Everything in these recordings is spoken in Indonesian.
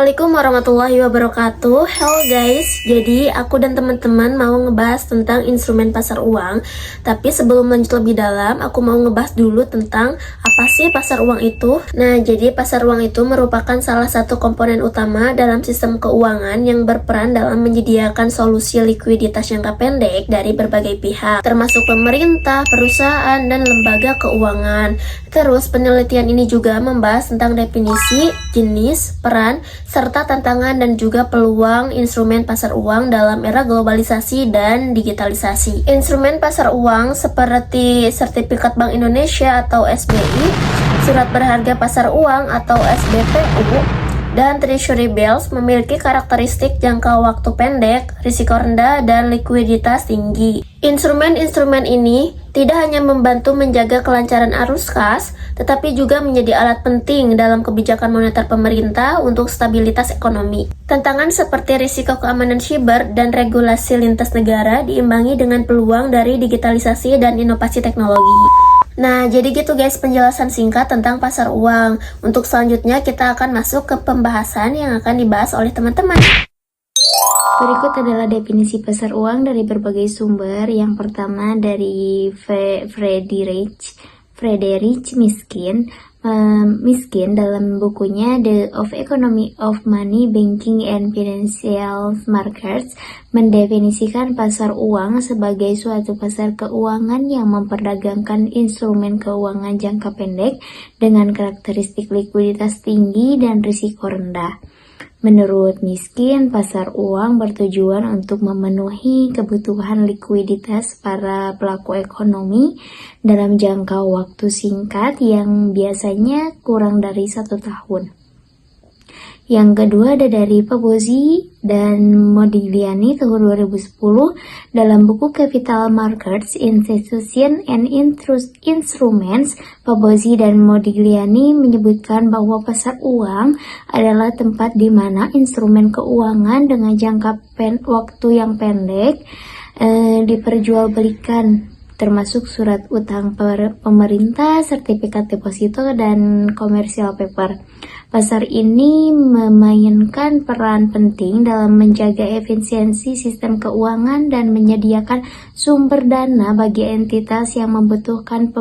Assalamualaikum warahmatullahi wabarakatuh. Hello guys, jadi aku dan teman-teman mau ngebahas tentang instrumen pasar uang. Tapi sebelum lanjut lebih dalam, aku mau ngebahas dulu tentang apa sih pasar uang itu. Nah, jadi pasar uang itu merupakan salah satu komponen utama dalam sistem keuangan yang berperan dalam menyediakan solusi likuiditas jangka pendek dari berbagai pihak, termasuk pemerintah, perusahaan, dan lembaga keuangan. Terus penelitian ini juga membahas tentang definisi, jenis, peran, serta tantangan dan juga peluang instrumen pasar uang dalam era globalisasi dan digitalisasi. Instrumen pasar uang seperti sertifikat Bank Indonesia atau SBI, surat berharga pasar uang atau SBPU, dan treasury bills memiliki karakteristik jangka waktu pendek, risiko rendah, dan likuiditas tinggi. Instrumen-instrumen ini tidak hanya membantu menjaga kelancaran arus kas, tetapi juga menjadi alat penting dalam kebijakan moneter pemerintah untuk stabilitas ekonomi. Tantangan seperti risiko keamanan siber dan regulasi lintas negara diimbangi dengan peluang dari digitalisasi dan inovasi teknologi. Nah, jadi gitu guys penjelasan singkat tentang pasar uang. Untuk selanjutnya kita akan masuk ke pembahasan yang akan dibahas oleh teman-teman. Berikut adalah definisi pasar uang dari berbagai sumber. Yang pertama dari Friedrich Miskin dalam bukunya The Economy of Money, Banking and Financial Markets mendefinisikan pasar uang sebagai suatu pasar keuangan yang memperdagangkan instrumen keuangan jangka pendek dengan karakteristik likuiditas tinggi dan risiko rendah. Menurut Miskin, pasar uang bertujuan untuk memenuhi kebutuhan likuiditas para pelaku ekonomi dalam jangka waktu singkat yang biasanya kurang dari 1 tahun. Yang kedua ada dari Pabozzi dan Modigliani tahun 2010 dalam buku Capital Markets, Institutions and Instruments. Pabozzi dan Modigliani menyebutkan bahwa pasar uang adalah tempat di mana instrumen keuangan dengan jangka waktu yang pendek diperjualbelikan, termasuk surat utang pemerintah, sertifikat deposito, dan commercial paper. Pasar ini memainkan peran penting dalam menjaga efisiensi sistem keuangan dan menyediakan sumber dana bagi entitas yang membutuhkan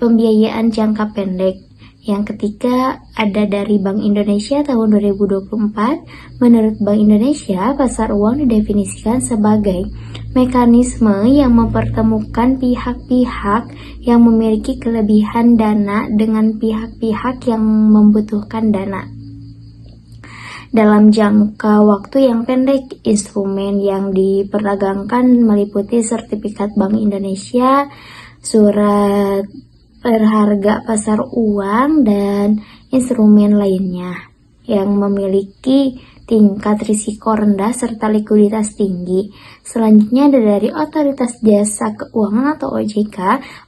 pembiayaan jangka pendek. Yang ketiga ada dari Bank Indonesia tahun 2024. Menurut Bank Indonesia, pasar uang didefinisikan sebagai mekanisme yang mempertemukan pihak-pihak yang memiliki kelebihan dana dengan pihak-pihak yang membutuhkan dana dalam jangka waktu yang pendek. Instrumen yang diperdagangkan meliputi sertifikat Bank Indonesia, surat berharga pasar uang, dan instrumen lainnya yang memiliki tingkat risiko rendah serta likuiditas tinggi. Selanjutnya ada dari Otoritas Jasa Keuangan atau OJK.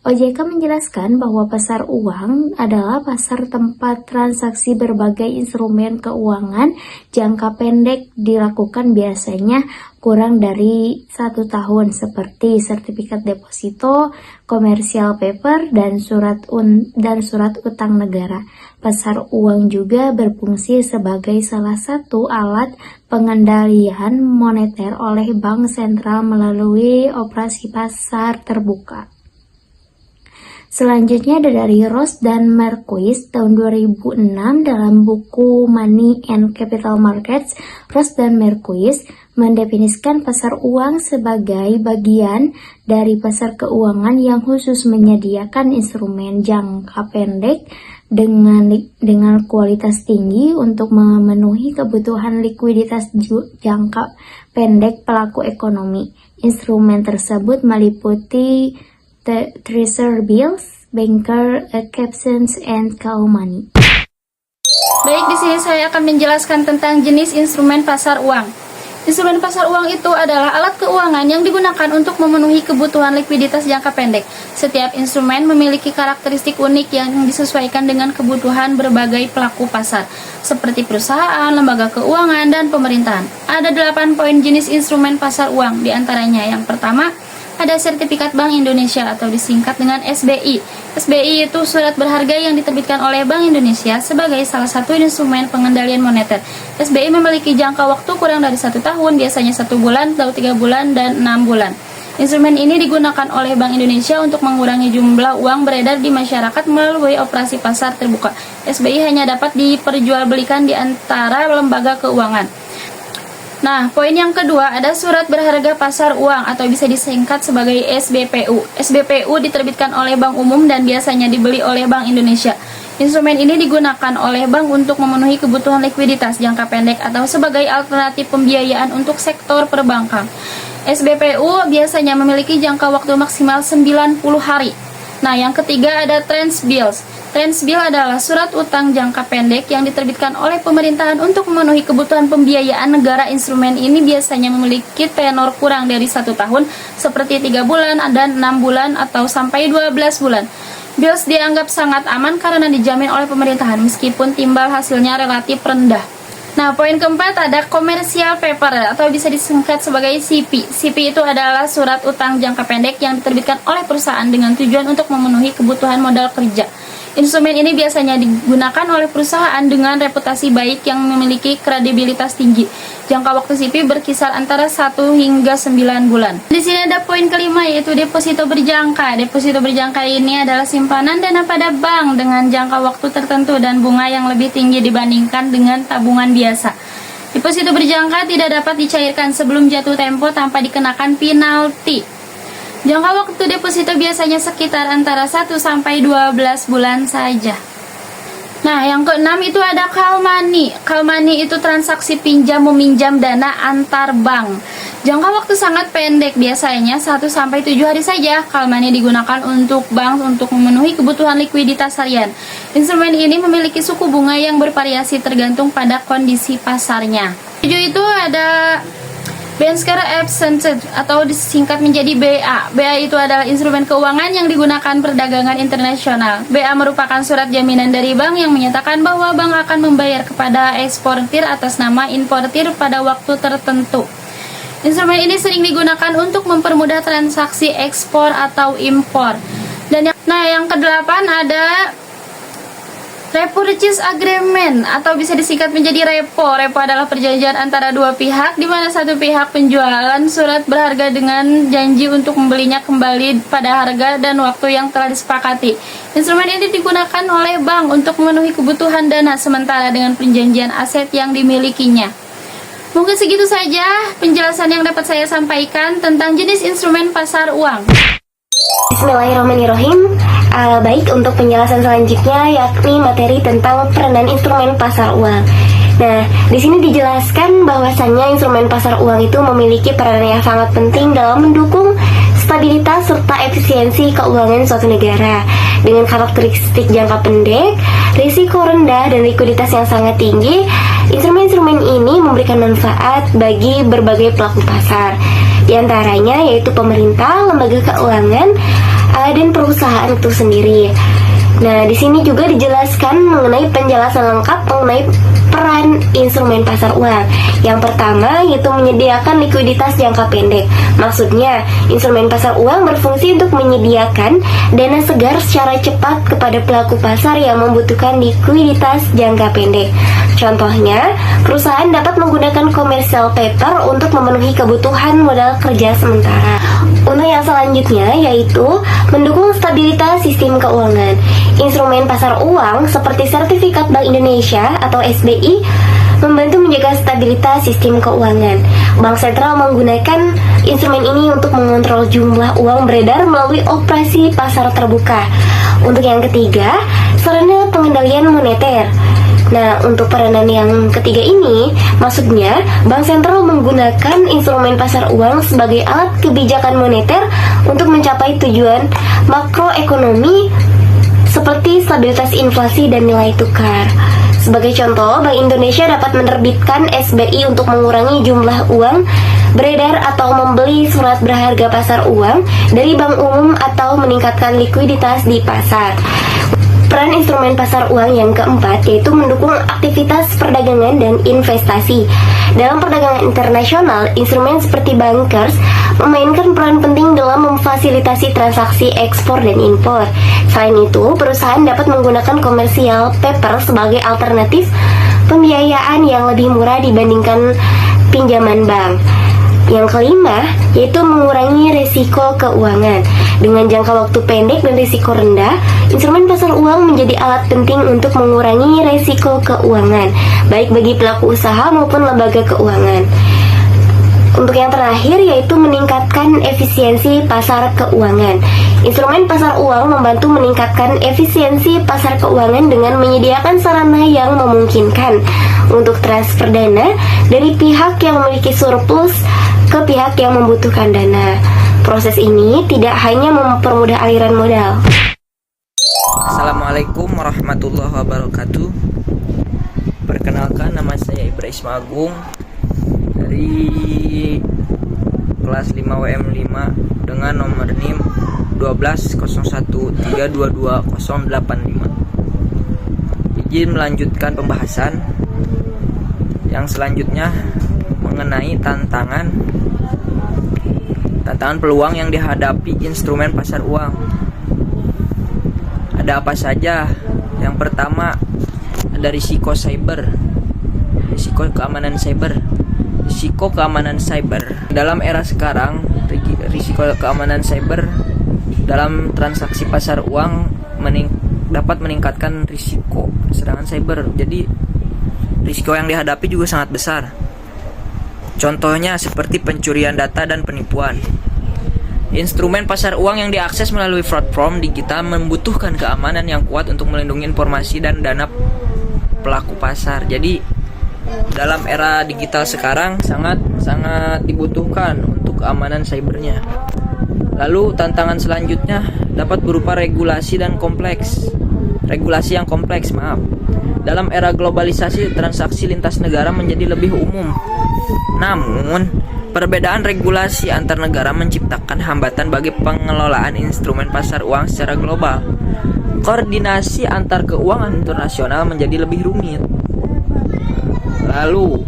OJK menjelaskan bahwa pasar uang adalah pasar tempat transaksi berbagai instrumen keuangan jangka pendek dilakukan biasanya kurang dari 1 tahun seperti sertifikat deposito, commercial paper, dan surat utang negara. Pasar uang juga berfungsi sebagai salah satu alat pengendalian moneter oleh bank sentral melalui operasi pasar terbuka. Selanjutnya ada dari Ross dan Marquis tahun 2006 dalam buku Money and Capital Markets. Ross dan Marquis mendefinisikan pasar uang sebagai bagian dari pasar keuangan yang khusus menyediakan instrumen jangka pendek dengan kualitas tinggi untuk memenuhi kebutuhan likuiditas jangka pendek pelaku ekonomi. Instrumen tersebut meliputi treasury bills, banker captions, and call money. Baik, di sini saya akan menjelaskan tentang jenis instrumen pasar uang. Instrumen pasar uang itu adalah alat keuangan yang digunakan untuk memenuhi kebutuhan likuiditas jangka pendek. Setiap instrumen memiliki karakteristik unik yang disesuaikan dengan kebutuhan berbagai pelaku pasar, seperti perusahaan, lembaga keuangan, dan pemerintahan. Ada 8 poin jenis instrumen pasar uang, di antaranya yang pertama ada sertifikat Bank Indonesia atau disingkat dengan SBI. SBI itu surat berharga yang diterbitkan oleh Bank Indonesia sebagai salah satu instrumen pengendalian moneter. SBI memiliki jangka waktu kurang dari 1 tahun, biasanya 1 bulan atau 3 bulan dan 6 bulan. Instrumen ini digunakan oleh Bank Indonesia untuk mengurangi jumlah uang beredar di masyarakat melalui operasi pasar terbuka. SBI hanya dapat diperjualbelikan di antara lembaga keuangan. Nah, poin yang kedua ada surat berharga pasar uang atau bisa disingkat sebagai SBPU. SBPU diterbitkan oleh Bank Umum dan biasanya dibeli oleh Bank Indonesia. Instrumen ini digunakan oleh bank untuk memenuhi kebutuhan likuiditas jangka pendek atau sebagai alternatif pembiayaan untuk sektor perbankan. SBPU biasanya memiliki jangka waktu maksimal 90 hari. Nah, yang ketiga ada Treasury-bills. Treasury-bill adalah surat utang jangka pendek yang diterbitkan oleh pemerintahan untuk memenuhi kebutuhan pembiayaan negara. Instrumen ini biasanya memiliki tenor kurang dari 1 tahun, seperti 3 bulan dan 6 bulan atau sampai 12 bulan. Bills dianggap sangat aman karena dijamin oleh pemerintahan meskipun timbal hasilnya relatif rendah. Nah, poin keempat ada commercial paper atau bisa disingkat sebagai CP. CP itu adalah surat utang jangka pendek yang diterbitkan oleh perusahaan dengan tujuan untuk memenuhi kebutuhan modal kerja. Instrumen ini biasanya digunakan oleh perusahaan dengan reputasi baik yang memiliki kredibilitas tinggi. Jangka waktu CP berkisar antara 1 hingga 9 bulan. Di sini ada poin kelima yaitu deposito berjangka. Deposito berjangka ini adalah simpanan dana pada bank dengan jangka waktu tertentu dan bunga yang lebih tinggi dibandingkan dengan tabungan biasa. Deposito berjangka tidak dapat dicairkan sebelum jatuh tempo tanpa dikenakan penalti. Jangka waktu deposito biasanya sekitar antara 1 sampai 12 bulan saja. Nah, yang keenam itu ada call money. Call money itu transaksi pinjam meminjam dana antar bank. Jangka waktu sangat pendek, biasanya 1 sampai 7 hari saja. Call money digunakan untuk bank untuk memenuhi kebutuhan likuiditas harian. Instrumen ini memiliki suku bunga yang bervariasi tergantung pada kondisi pasarnya. 7 itu ada Benchmark Absence atau disingkat menjadi BA. BA itu adalah instrumen keuangan yang digunakan perdagangan internasional. BA merupakan surat jaminan dari bank yang menyatakan bahwa bank akan membayar kepada eksportir atas nama importir pada waktu tertentu. Instrumen ini sering digunakan untuk mempermudah transaksi ekspor atau impor. Dan yang kedelapan ada Repurchase Agreement atau bisa disingkat menjadi repo. Repo adalah perjanjian antara dua pihak di mana satu pihak penjualan surat berharga dengan janji untuk membelinya kembali pada harga dan waktu yang telah disepakati. Instrumen ini digunakan oleh bank untuk memenuhi kebutuhan dana sementara dengan perjanjian aset yang dimilikinya. Mungkin segitu saja penjelasan yang dapat saya sampaikan tentang jenis instrumen pasar uang. Bismillahirrahmanirrahim. Baik, untuk penjelasan selanjutnya yakni materi tentang peranan instrumen pasar uang. Nah, di sini dijelaskan bahwasannya instrumen pasar uang itu memiliki peranan yang sangat penting dalam mendukung stabilitas serta efisiensi keuangan suatu negara. Dengan karakteristik jangka pendek, risiko rendah dan likuiditas yang sangat tinggi, instrumen-instrumen ini memberikan manfaat bagi berbagai pelaku pasar. Di antaranya yaitu pemerintah, lembaga keuangan, dan perusahaan itu sendiri. Nah, di sini juga dijelaskan mengenai penjelasan lengkap mengenai peran instrumen pasar uang. Yang pertama yaitu menyediakan likuiditas jangka pendek. Maksudnya, instrumen pasar uang berfungsi untuk menyediakan dana segar secara cepat kepada pelaku pasar yang membutuhkan likuiditas jangka pendek. Contohnya, perusahaan dapat menggunakan commercial paper untuk memenuhi kebutuhan modal kerja sementara. Untuk yang selanjutnya yaitu mendukung stabilitas sistem keuangan. Instrumen pasar uang seperti sertifikat Bank Indonesia atau SBI membantu menjaga stabilitas sistem keuangan. Bank sentral menggunakan instrumen ini untuk mengontrol jumlah uang beredar melalui operasi pasar terbuka. Untuk yang ketiga, sarana pengendalian moneter. Nah, untuk peranan yang ketiga ini, maksudnya Bank Sentral menggunakan instrumen pasar uang sebagai alat kebijakan moneter untuk mencapai tujuan makroekonomi seperti stabilitas inflasi dan nilai tukar. Sebagai contoh, Bank Indonesia dapat menerbitkan SBI untuk mengurangi jumlah uang beredar atau membeli surat berharga pasar uang dari bank umum atau meningkatkan likuiditas di pasar. Peran instrumen pasar uang yang keempat yaitu mendukung aktivitas perdagangan dan investasi. Dalam perdagangan internasional, instrumen seperti bankers memainkan peran penting dalam memfasilitasi transaksi ekspor dan impor. Selain itu, perusahaan dapat menggunakan commercial paper sebagai alternatif pembiayaan yang lebih murah dibandingkan pinjaman bank. Yang kelima, yaitu mengurangi risiko keuangan. Dengan jangka waktu pendek dan risiko rendah, instrumen pasar uang menjadi alat penting untuk mengurangi risiko keuangan, baik bagi pelaku usaha maupun lembaga keuangan. Untuk yang terakhir, yaitu meningkatkan efisiensi pasar keuangan. Instrumen pasar uang membantu meningkatkan efisiensi pasar keuangan dengan menyediakan sarana yang memungkinkan untuk transfer dana dari pihak yang memiliki surplus ke pihak yang membutuhkan dana. Proses ini tidak hanya mempermudah aliran modal. Assalamualaikum warahmatullahi wabarakatuh. Perkenalkan, nama saya Ibrahim Agung dari kelas 5 WM5 dengan nomor NIM 1201322085. Izin melanjutkan pembahasan yang selanjutnya mengenai tantangan peluang yang dihadapi instrumen pasar uang. Ada apa saja? Yang pertama, ada risiko cyber, risiko keamanan cyber. Risiko keamanan cyber dalam era sekarang, risiko keamanan cyber dalam transaksi pasar uang dapat meningkatkan risiko serangan cyber. Jadi risiko yang dihadapi juga sangat besar. Contohnya seperti pencurian data dan penipuan. Instrumen pasar uang yang diakses melalui platform digital membutuhkan keamanan yang kuat untuk melindungi informasi dan dana pelaku pasar. Jadi dalam era digital sekarang sangat dibutuhkan untuk keamanan cybernya. Lalu tantangan selanjutnya dapat berupa regulasi yang kompleks. Dalam era globalisasi, transaksi lintas negara menjadi lebih umum. Namun, perbedaan regulasi antar negara menciptakan hambatan bagi pengelolaan instrumen pasar uang secara global. Koordinasi antar keuangan internasional menjadi lebih rumit. Lalu,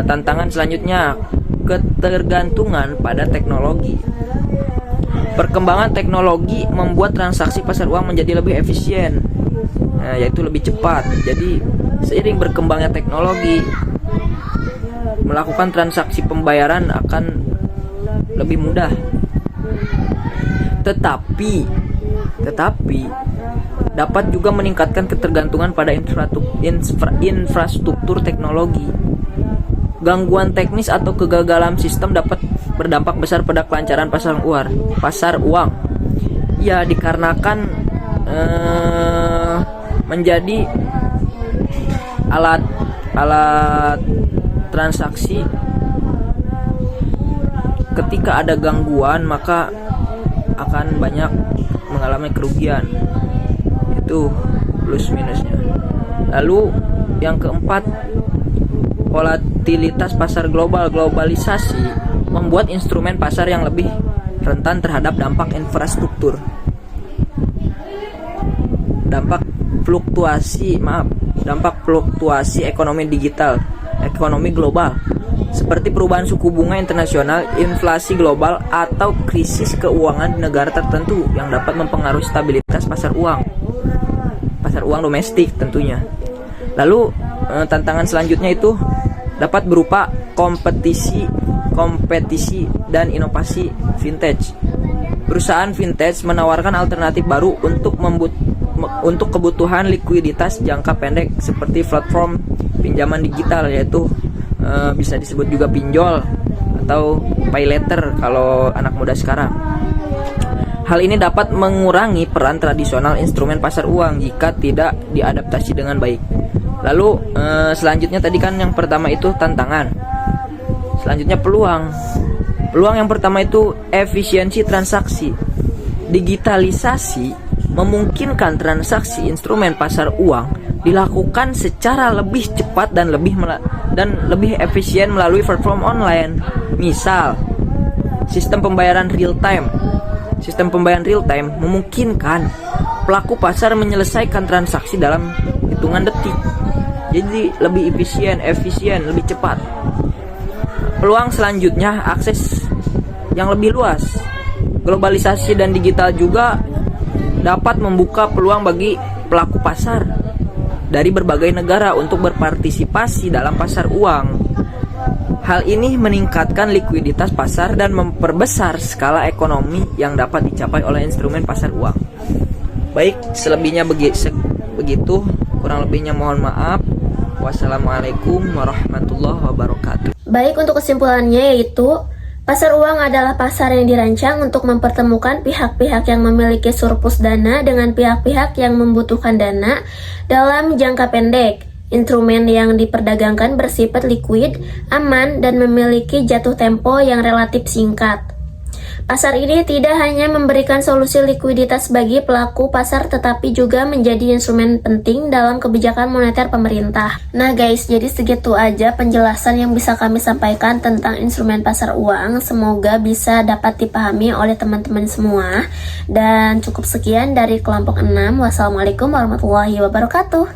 tantangan selanjutnya, ketergantungan pada teknologi. Perkembangan teknologi membuat transaksi pasar uang menjadi lebih efisien, yaitu lebih cepat. Jadi, seiring berkembangnya teknologi, melakukan transaksi pembayaran akan lebih mudah. Tetapi dapat juga meningkatkan ketergantungan pada infrastruktur teknologi. Gangguan teknis atau kegagalan sistem dapat berdampak besar pada kelancaran pasar uang. Ya, dikarenakan menjadi alat transaksi. Ketika ada gangguan, maka akan banyak mengalami kerugian. Itu plus minusnya. Lalu yang keempat, volatilitas pasar globalisasi membuat instrumen pasar yang lebih rentan terhadap dampak infrastruktur. Dampak fluktuasi ekonomi global seperti perubahan suku bunga internasional, inflasi global, atau krisis keuangan di negara tertentu yang dapat mempengaruhi stabilitas pasar uang domestik tentunya. Lalu tantangan selanjutnya itu dapat berupa kompetisi dan inovasi vintage. Perusahaan vintage menawarkan alternatif baru untuk kebutuhan likuiditas jangka pendek seperti platform pinjaman digital, yaitu bisa disebut juga pinjol atau pay later kalau anak muda sekarang. Hal ini dapat mengurangi peran tradisional instrumen pasar uang jika tidak diadaptasi dengan baik. Lalu selanjutnya tadi kan yang pertama itu tantangan. Selanjutnya peluang. Peluang yang pertama itu efisiensi transaksi. Digitalisasi memungkinkan transaksi instrumen pasar uang dilakukan secara lebih cepat dan lebih efisien melalui platform online. Misal, sistem pembayaran real time. Sistem pembayaran real time memungkinkan pelaku pasar menyelesaikan transaksi dalam hitungan detik. Jadi lebih efisien, lebih cepat. Peluang selanjutnya akses yang lebih luas. Globalisasi dan digital juga dapat membuka peluang bagi pelaku pasar dari berbagai negara untuk berpartisipasi dalam pasar uang. Hal ini meningkatkan likuiditas pasar dan memperbesar skala ekonomi yang dapat dicapai oleh instrumen pasar uang. Baik, selebihnya begitu, kurang lebihnya mohon maaf. Wassalamualaikum warahmatullahi wabarakatuh. Baik, untuk kesimpulannya yaitu pasar uang adalah pasar yang dirancang untuk mempertemukan pihak-pihak yang memiliki surplus dana dengan pihak-pihak yang membutuhkan dana dalam jangka pendek. Instrumen yang diperdagangkan bersifat liquid, aman, dan memiliki jatuh tempo yang relatif singkat. Pasar ini tidak hanya memberikan solusi likuiditas bagi pelaku pasar, tetapi juga menjadi instrumen penting dalam kebijakan moneter pemerintah. Nah guys, jadi segitu aja penjelasan yang bisa kami sampaikan tentang instrumen pasar uang. Semoga bisa dapat dipahami oleh teman-teman semua. Dan cukup sekian dari kelompok 6. Wassalamualaikum warahmatullahi wabarakatuh.